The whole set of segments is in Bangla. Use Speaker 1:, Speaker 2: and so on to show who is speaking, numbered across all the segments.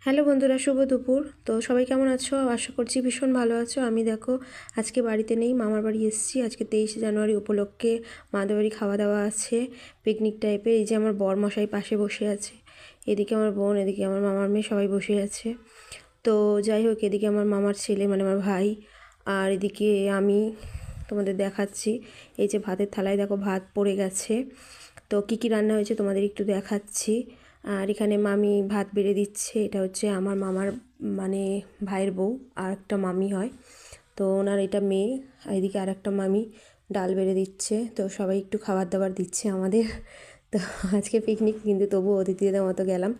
Speaker 1: হ্যালো বন্ধুরা, শুভ দুপুর। তো সবাই কেমন আছো? আশা করছি ভীষণ ভালো আছো। আমি দেখো আজকে বাড়িতে নেই, মামার বাড়ি এসেছি। আজকে 23শে জানুয়ারি উপলক্ষে মামাদের বাড়ি খাওয়া দাওয়া আছে, পিকনিক টাইপের। এই যে আমার বরমশাই পাশে বসে আছে, এদিকে আমার বোন, এদিকে আমার মামার মেয়ে, সবাই বসে আছে। তো যাই হোক, এদিকে আমার মামার ছেলে মানে আমার ভাই, আর এদিকে আমি তোমাদের দেখাচ্ছি। এই যে ভাতের থালায় দেখো ভাত পড়ে গেছে। তো কী কী রান্না হয়েছে তোমাদের একটু দেখাচ্ছি। আর এখানে মামি ভাত বেড়ে দিচ্ছে। এটা হচ্ছে আমার মামার মানে ভাইয়ের বউ, আর একটা মামি হয়, তো ওনার এটা মেয়ে। এদিকে আর একটা মামি ডাল বেড়ে দিচ্ছে। তো সবাই একটু খাবার দাবার দিচ্ছে আমাদের। তো আজকে পিকনিক, কিন্তু তবুও অতিথিদের মতো গেলাম।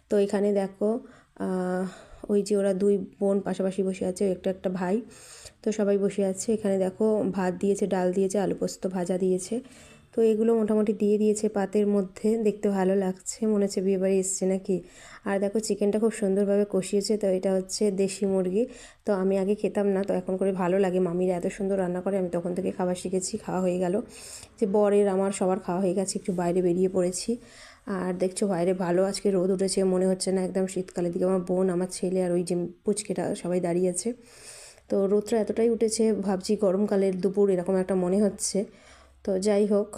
Speaker 1: তো এখানে দেখো ওই যে ওরা দুই বোন পাশাপাশি বসে আছে, একটা একটা ভাই। তো সবাই বসে আছে। এখানে দেখো ভাত দিয়েছে, ডাল দিয়েছে, আলু পোস্ত ভাজা দিয়েছে। তো এগুলো মোটামুটি দিয়ে দিয়েছে পাতের মধ্যে, দেখতে ভালো লাগছে, মনে হচ্ছে বিয়েবাড়ি এসছে নাকি। আর দেখো চিকেনটা খুব সুন্দরভাবে কষিয়েছে। তো এটা হচ্ছে দেশি মুরগি। তো আমি আগে খেতাম না, তো এখন করে ভালো লাগে। মামিরা এত সুন্দর রান্না করে, আমি তখন থেকে খাবার শিখেছি। খাওয়া হয়ে গেল, যে বরের আমার সবার খাওয়া হয়ে গেছে। একটু বাইরে বেরিয়ে পড়েছি। আর দেখছো বাইরে ভালো আজকে রোদ উঠেছে, মনে হচ্ছে না একদম শীতকালের দিকে। আমার বোন, আমার ছেলে আর ওই যে পুচকেটা সবাই দাঁড়িয়ে আছে। তো রোদটা এতটাই উঠেছে, ভাবছি গরমকালের দুপুর এরকম একটা মনে হচ্ছে। তো যাই হোক,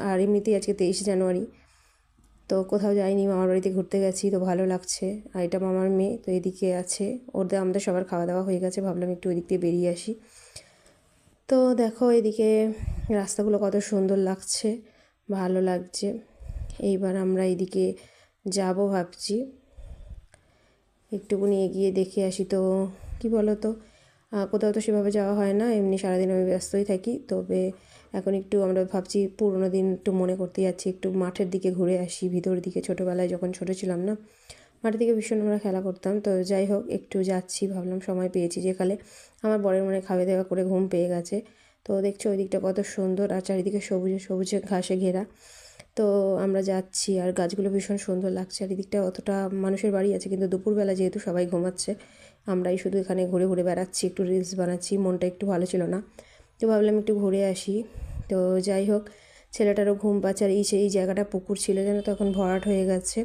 Speaker 1: আর এমনিতেই আজকে 23শে জানুয়ারি। তো কোথাও যাইনি, মামার বাড়িতে ঘুরতে গেছি, তো ভালো লাগছে। আর এটা মামার মেয়ে, তো এদিকে আছে। আমাদের সবার খাওয়া দাওয়া হয়ে গেছে, ভাবলাম একটু ওই দিক দিয়ে বেরিয়ে আসি। তো দেখো এদিকে রাস্তাগুলো কত সুন্দর লাগছে, ভালো লাগছে। এইবার আমরা এদিকে যাব ভাবছি, একটুকুনি এগিয়ে দেখে আসি। তো কি বলো তো, কোথাও তো সেভাবে যাওয়া হয় না, এমনি সারাদিন আমি ব্যস্তই থাকি। তবে এখন একটু আমরা ভাবছি পুরোনো দিন একটু মনে করতে যাচ্ছি, একটু মাঠের দিকে ঘুরে আসি, ভিতর দিকে। ছোটোবেলায় যখন ছোটো ছিলাম না, মাঠের দিকে ভীষণ আমরা খেলা করতাম। তো যাই হোক, একটু যাচ্ছি, ভাবলাম সময় পেয়েছি যেকালে। আমার বরের মনে খাওয়া দাওয়া করে ঘুম পেয়ে গেছে। তো দেখছো ওই দিকটা কত সুন্দর, আর চারিদিকে সবুজে সবুজে ঘাসে ঘেরা। তো আমরা যাচ্ছি, আর গাছগুলো ভীষণ সুন্দর লাগছে। আর এদিকটা অতটা মানুষের বাড়ি আছে, কিন্তু দুপুরবেলা যেহেতু সবাই ঘুমাচ্ছে, আমরাই শুধু এখানে ঘুরে ঘুরে বেড়াচ্ছি, একটু রিলস বানাচ্ছি। মনটা একটু ভালো ছিল না, তো ভাবলাম একটু ঘুরে আসি। তো যাই হোক, ছেলেটারও ঘুম পাচ্ছে। আর এই জায়গাটা পুকুর ছিল যেন, তখন ভরাট হয়ে গেছে,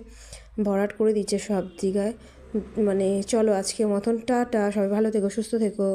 Speaker 1: ভরাট করে দিচ্ছে সব জায়গায়। মানে চলো আজকের মতন টাটা, সবাই ভালো থেকো, সুস্থ থেকো।